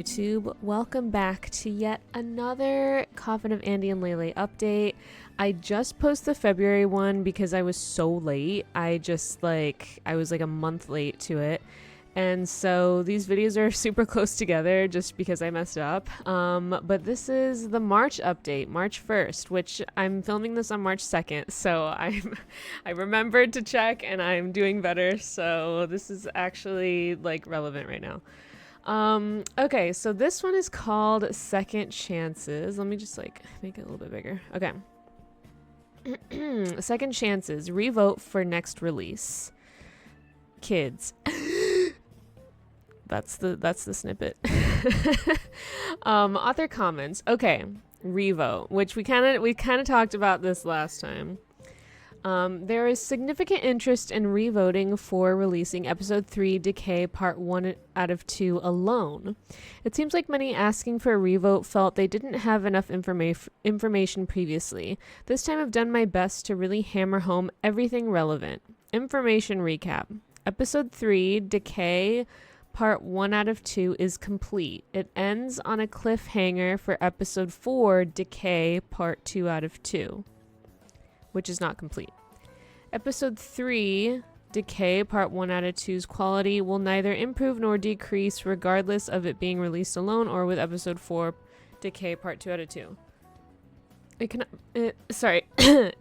YouTube, welcome back to yet another Coffin of Andy and LeyLey update. I just posted the February one because I was so late. I was like a month late to it. And so these videos are super close together just because I messed up. But this is the March update, March 1st, which I'm filming this on March 2nd. So I remembered to check and I'm doing better. So this is actually like relevant right now. Okay, so this one is called Second Chances. Let me just like make it a little bit bigger. Okay. Second Chances. Revote for next release. Kids. That's the snippet. Author comments. Okay. Revote, which we kind of talked about this last time. There is significant interest in revoting for releasing Episode 3 Decay Part 1 out of 2 alone. It seems like many asking for a revote felt they didn't have enough information previously. This time I've done my best to really hammer home everything relevant. Information recap. Episode 3 Decay Part 1 out of 2 is complete. It ends on a cliffhanger for Episode 4 Decay Part 2 out of 2. Which is not complete. Episode 3, Decay, Part 1 out of 2's quality will neither improve nor decrease regardless of it being released alone or with Episode 4, Decay, Part 2 out of 2. It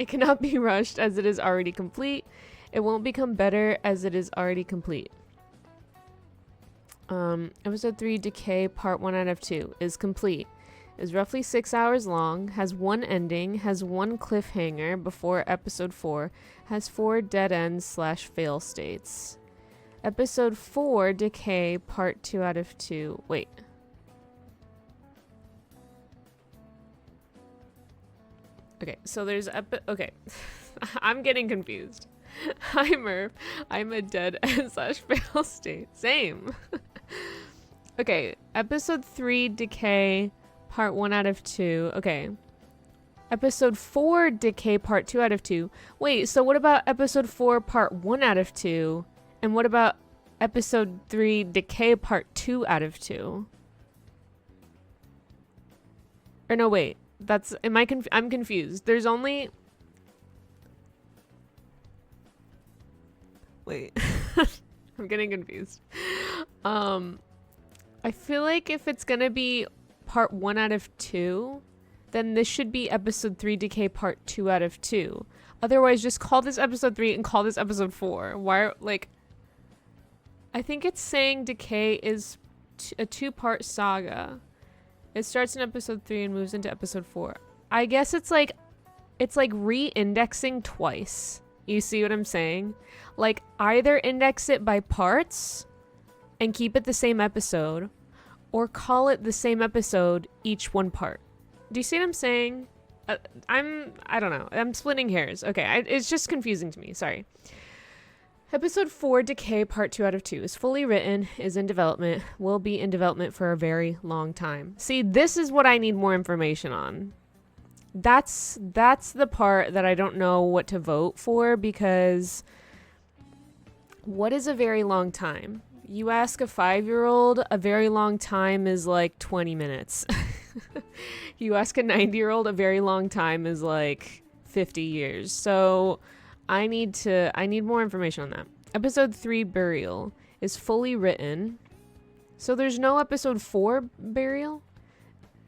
cannot be rushed as it is already complete. It won't become better as it is already complete. Episode 3, Decay, Part 1 out of 2 is complete. Is roughly 6 hours long, has one ending, has one cliffhanger before Episode 4, has 4 dead ends / fail states. Episode 4, Decay, Part 2 out of 2. Wait. Okay, so there's okay. I'm getting confused. Hi Murph. I'm a dead end / fail state. Same. Okay, Episode 3, Decay, Part 1 out of 2. Okay. Episode 4, Decay, Part 2 out of 2. Wait, so what about Episode 4, Part 1 out of 2? And what about Episode 3, Decay, Part 2 out of 2? Or no, wait. That's... I'm confused. There's only... Wait. I'm getting confused. I feel like if it's gonna be Part 1 out of 2, then this should be Episode 3 Decay Part 2 out of 2. Otherwise, just call this Episode 3 and call this Episode 4. Why, like... I think it's saying Decay is a 2-part saga. It starts in Episode 3 and moves into Episode 4. I guess it's like re-indexing twice. You see what I'm saying? Like, either index it by parts and keep it the same episode, or call it the same episode, each one part. Do you see what I'm saying? I don't know. I'm splitting hairs. Okay, it's just confusing to me. Sorry. Episode 4, Decay, Part 2 out of 2 is fully written, is in development, will be in development for a very long time. See, this is what I need more information on. That's the part that I don't know what to vote for, because what is a very long time? You ask a 5-year-old, a very long time is like 20 minutes. You ask a 90-year-old, a very long time is like 50 years. So I need more information on that. Episode 3, Burial, is fully written. So there's no Episode 4, Burial?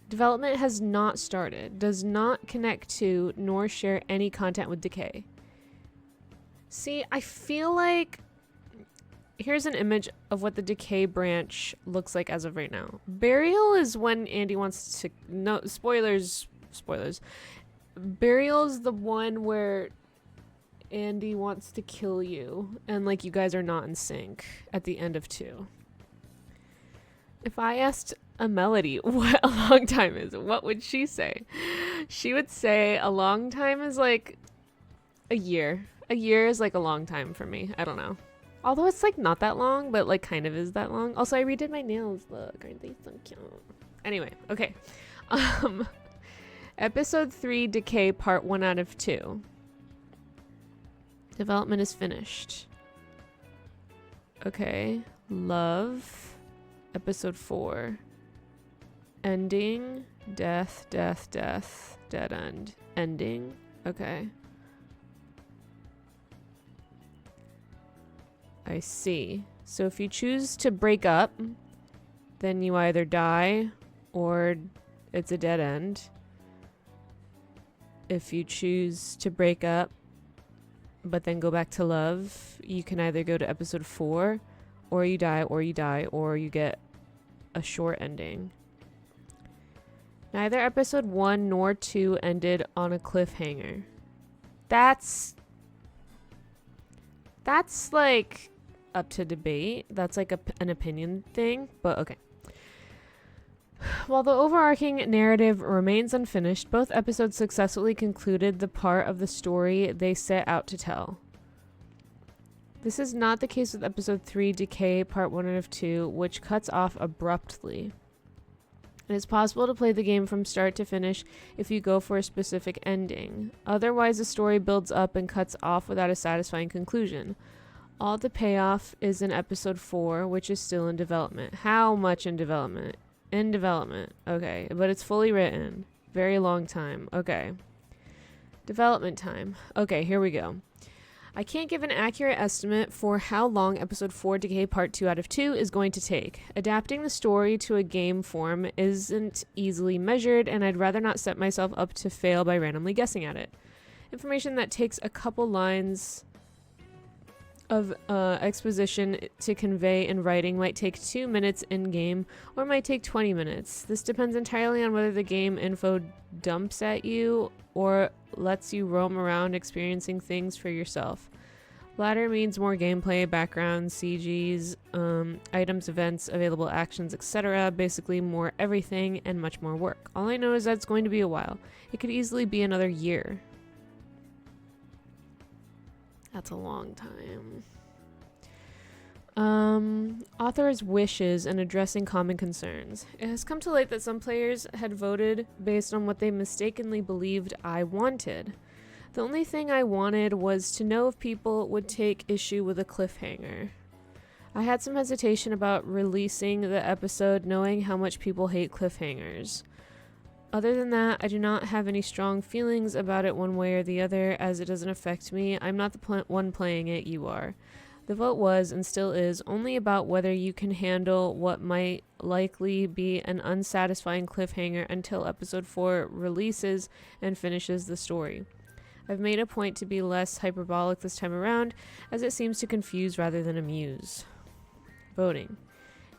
Development has not started. Does not connect to nor share any content with Decay. See, I feel like... Here's an image of what the Decay branch looks like as of right now. Burial is when Andy wants to... No, spoilers. Burial is the one where Andy wants to kill you. And, like, you guys are not in sync at the end of 2. If I asked a Melody what a long time is, what would she say? She would say a long time is, like, a year. A year is, like, a long time for me. I don't know. Although it's, like, not that long, but, like, kind of is that long. Also, I redid my nails. Look, aren't they so cute? Anyway, okay. Episode 3, Decay, Part 1 out of 2. Development is finished. Okay. Love. Episode 4. Ending. Death, death, death. Dead end. Ending. Okay. I see. So if you choose to break up, then you either die or it's a dead end. If you choose to break up but then go back to love, you can either go to episode 4 or you die or you die or you get a short ending. Neither episode 1 nor 2 ended on a cliffhanger. That's like up to debate. That's like an opinion thing, but okay. While the overarching narrative remains unfinished, both episodes successfully concluded the part of the story they set out to tell. This is not the case with episode 3, Decay, part 1 out of 2, which cuts off abruptly. It is possible to play the game from start to finish if you go for a specific ending. Otherwise, the story builds up and cuts off without a satisfying conclusion. All the payoff is in episode 4, which is still in development. How much in development? In development. Okay, but it's fully written. Very long time. Okay. Development time. Okay, here we go. I can't give an accurate estimate for how long episode 4 Decay part 2 out of 2 is going to take. Adapting the story to a game form isn't easily measured, and I'd rather not set myself up to fail by randomly guessing at it. Information that takes a couple lines of exposition to convey in writing might take 2 minutes in-game or might take 20 minutes. This depends entirely on whether the game info dumps at you or lets you roam around experiencing things for yourself. Latter means more gameplay, background, CGs, items, events, available actions, etc. Basically more everything and much more work. All I know is that it's going to be a while. It could easily be another year. That's a long time. Author's wishes and addressing common concerns. It has come to light that some players had voted based on what they mistakenly believed I wanted. The only thing I wanted was to know if people would take issue with a cliffhanger. I had some hesitation about releasing the episode knowing how much people hate cliffhangers. Other than that, I do not have any strong feelings about it one way or the other, as it doesn't affect me. I'm not the one playing it, you are. The vote was, and still is, only about whether you can handle what might likely be an unsatisfying cliffhanger until episode 4 releases and finishes the story. I've made a point to be less hyperbolic this time around, as it seems to confuse rather than amuse. Voting.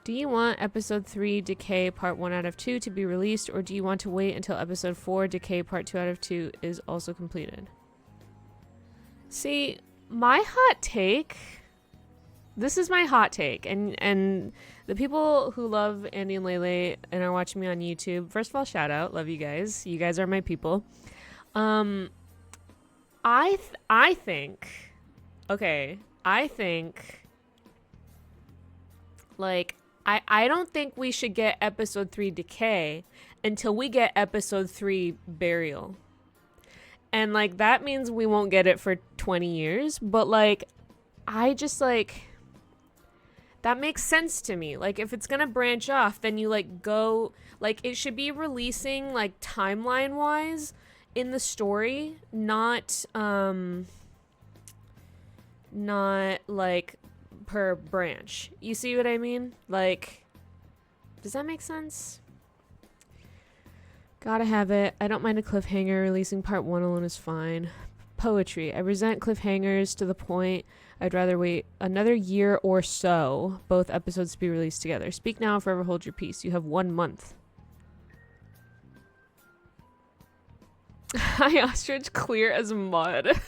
Do you want episode 3 Decay part 1 out of 2 to be released, or do you want to wait until episode 4 Decay part 2 out of 2 is also completed? See, my hot take, this is my hot take, and the people who love Andy and LeyLey and are watching me on YouTube, first of all, shout out, love you guys. You guys are my people. I think, like, I don't think we should get episode 3 Decay until we get episode 3 Burial. And, like, that means we won't get it for 20 years. But, like, I just, like, that makes sense to me. Like, if it's gonna branch off, then you, like, go, like, it should be releasing, like, timeline-wise in the story, not, like, per branch. You see what I mean? Like, does that make sense? Gotta have it. I don't mind a cliffhanger. Releasing part 1 alone is fine. Poetry. I resent cliffhangers to the point I'd rather wait another year or so, both episodes to be released together. Speak now or forever hold your peace. You have 1 month. Hi, ostrich, clear as mud.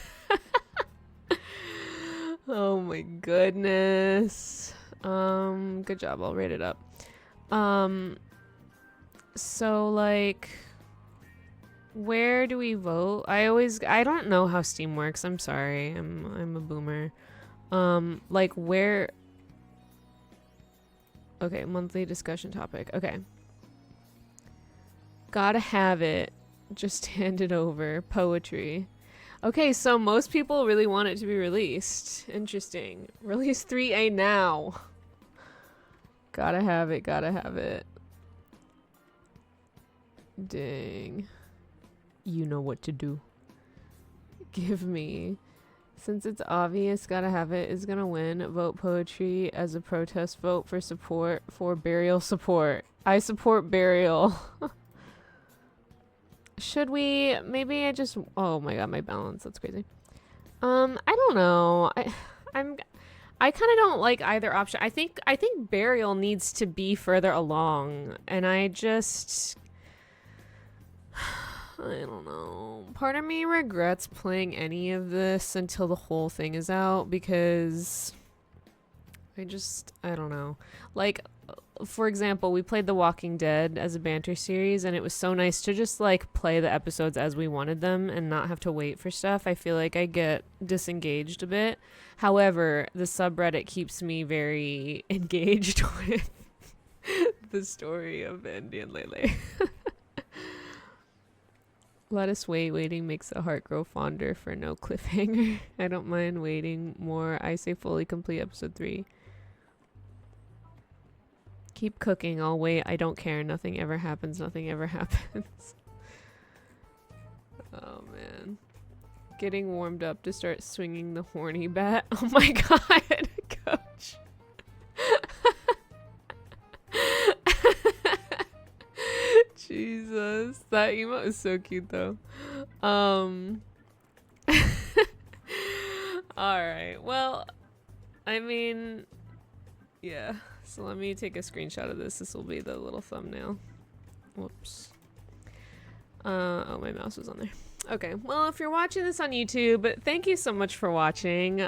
Oh my goodness. Good job. I'll rate it up. So, like, where do we vote? I don't know how Steam works. I'm sorry. I'm a boomer. Like, where? Okay, monthly discussion topic. Okay. Gotta have it. Just hand it over. Poetry. Okay, so most people really want it to be released. Interesting. Release 3A now. Gotta have it, gotta have it. Dang. You know what to do. Give me. Since it's obvious, gotta have it is gonna win. Vote poetry as a protest vote for support for burial support. I support burial. Should we? Maybe I just. Oh my god, my balance. That's crazy. I don't know. I kind of don't like either option. I think burial needs to be further along, and I just. I don't know. Part of me regrets playing any of this until the whole thing is out because I don't know. Like, for example, we played The Walking Dead as a banter series, and it was so nice to just like play the episodes as we wanted them and not have to wait for stuff. I feel like I get disengaged a bit. However, the subreddit keeps me very engaged with the story of Andy and LeyLey. Let us wait. Waiting makes the heart grow fonder for no cliffhanger. I don't mind waiting more. I say fully complete episode 3. Keep cooking. I'll wait. I don't care. Nothing ever happens. Nothing ever happens. Oh, man. Getting warmed up to start swinging the horny bat. Oh, my God. Coach. Jesus, that emote is so cute though. All right, well, I mean, yeah, so let me take a screenshot of this. This will be the little thumbnail. Whoops. Oh, my mouse was on there. Okay, well, if you're watching this on YouTube, thank you so much for watching.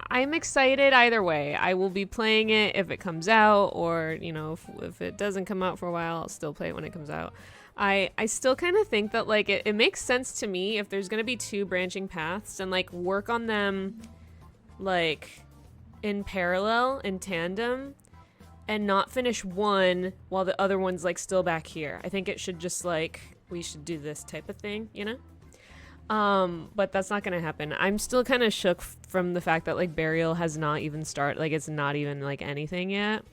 I'm excited either way. I will be playing it if it comes out, or, you know, if it doesn't come out for a while, I'll still play it when it comes out. I still kind of think that, like, it makes sense to me if there's going to be 2 branching paths and, like, work on them, like, in parallel, in tandem, and not finish one while the other one's, like, still back here. I think it should just, like, we should do this type of thing, you know? But that's not gonna happen. I'm still kind of shook from the fact that like burial has not even started, like it's not even like anything yet.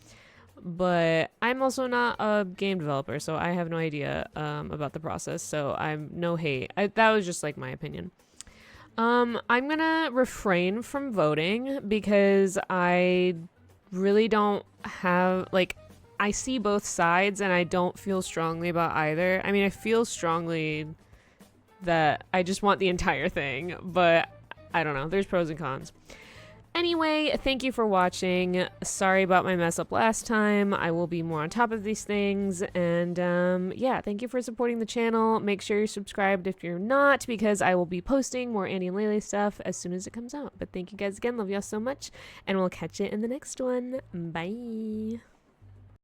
But I'm also not a game developer, so I have no idea about the process. So I'm no hate. That was just like my opinion. I'm gonna refrain from voting because I really don't have like I see both sides and I don't feel strongly about either. I mean, I feel strongly that I just want the entire thing, but I don't know. There's pros and cons. Anyway, thank you for watching. Sorry about my mess up last time. I will be more on top of these things. And yeah, thank you for supporting the channel. Make sure you're subscribed if you're not, because I will be posting more Andy and LeyLey stuff as soon as it comes out. But thank you guys again. Love y'all so much. And we'll catch you in the next one. Bye.